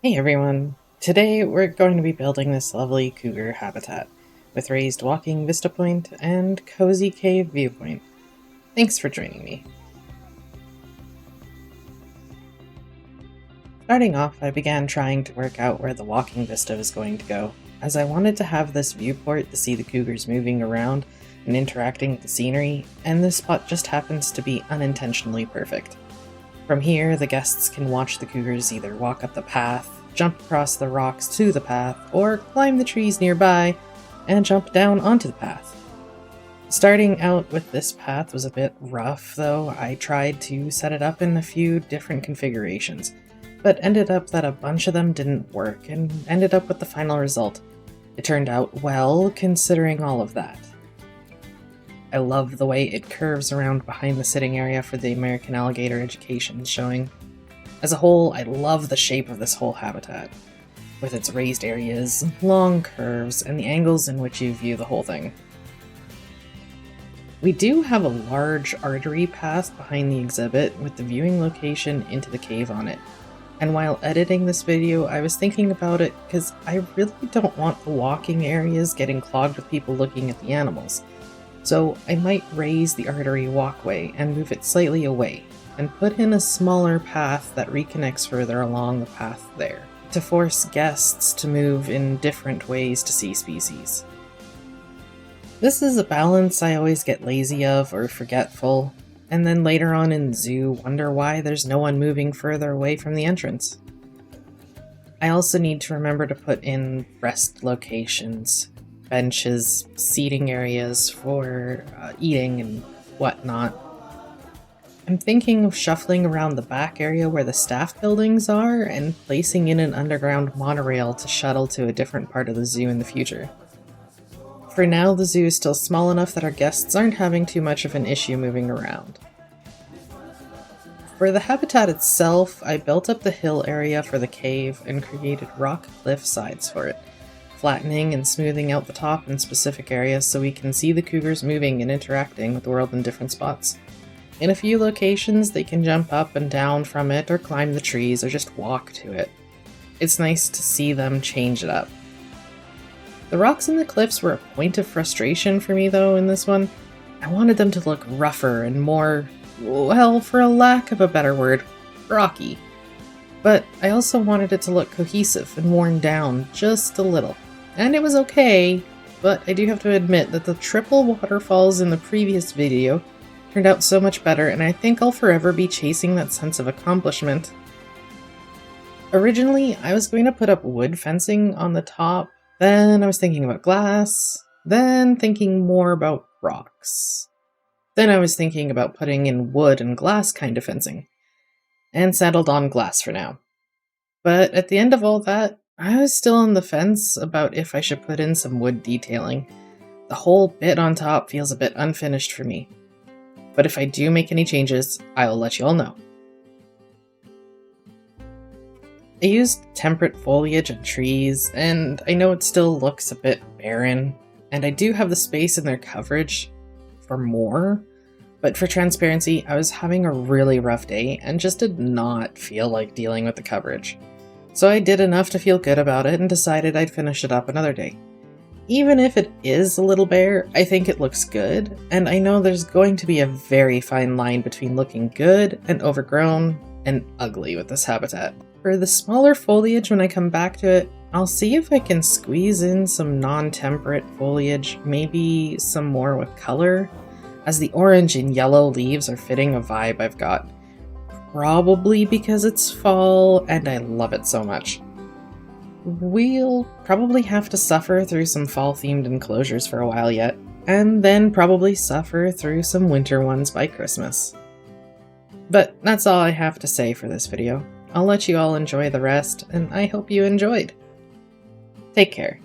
Hey everyone! Today we're going to be building this lovely cougar habitat with raised walking vista point and cozy cave viewpoint. Thanks for joining me. Starting off, I began trying to work out where the walking vista was going to go, as I wanted to have this viewport to see the cougars moving around and interacting with the scenery, and this spot just happens to be unintentionally perfect. From here, the guests can watch the cougars either walk up the path, jump across the rocks to the path, or climb the trees nearby and jump down onto the path. Starting out with this path was a bit rough, though. I tried to set it up in a few different configurations, but ended up that a bunch of them didn't work and ended up with the final result. It turned out well, considering all of that. I love the way it curves around behind the sitting area for the American alligator education showing. As a whole, I love the shape of this whole habitat, with its raised areas, long curves, and the angles in which you view the whole thing. We do have a large artery path behind the exhibit with the viewing location into the cave on it. And while editing this video, I was thinking about it because I really don't want the walking areas getting clogged with people looking at the animals. So I might raise the artery walkway and move it slightly away, and put in a smaller path that reconnects further along the path there, to force guests to move in different ways to see species. This is a balance I always get lazy of or forgetful, and then later on in the zoo wonder why there's no one moving further away from the entrance. I also need to remember to put in rest locations, benches, seating areas for eating and whatnot. I'm thinking of shuffling around the back area where the staff buildings are and placing in an underground monorail to shuttle to a different part of the zoo in the future. For now, the zoo is still small enough that our guests aren't having too much of an issue moving around. For the habitat itself, I built up the hill area for the cave and created rock cliff sides for it, flattening and smoothing out the top in specific areas so we can see the cougars moving and interacting with the world in different spots. In a few locations, they can jump up and down from it or climb the trees or just walk to it. It's nice to see them change it up. The rocks and the cliffs were a point of frustration for me though in this one. I wanted them to look rougher and more, well, for a lack of a better word, rocky. But I also wanted it to look cohesive and worn down just a little. And it was okay, but I do have to admit that the triple waterfalls in the previous video turned out so much better, and I think I'll forever be chasing that sense of accomplishment. Originally, I was going to put up wood fencing on the top, then I was thinking about glass, then thinking more about rocks. Then I was thinking about putting in wood and glass kind of fencing, and settled on glass for now. But at the end of all that, I was still on the fence about if I should put in some wood detailing. The whole bit on top feels a bit unfinished for me. But if I do make any changes, I'll let you all know. I used temperate foliage and trees, and I know it still looks a bit barren, and I do have the space in their coverage for more, but for transparency, I was having a really rough day and just did not feel like dealing with the coverage. So I did enough to feel good about it and decided I'd finish it up another day. Even if it is a little bare, I think it looks good, and I know there's going to be a very fine line between looking good and overgrown and ugly with this habitat. For the smaller foliage when I come back to it, I'll see if I can squeeze in some non-temperate foliage, maybe some more with color, as the orange and yellow leaves are fitting a vibe I've got. Probably because it's fall and I love it so much. We'll probably have to suffer through some fall-themed enclosures for a while yet, and then probably suffer through some winter ones by Christmas. But that's all I have to say for this video. I'll let you all enjoy the rest, and I hope you enjoyed. Take care.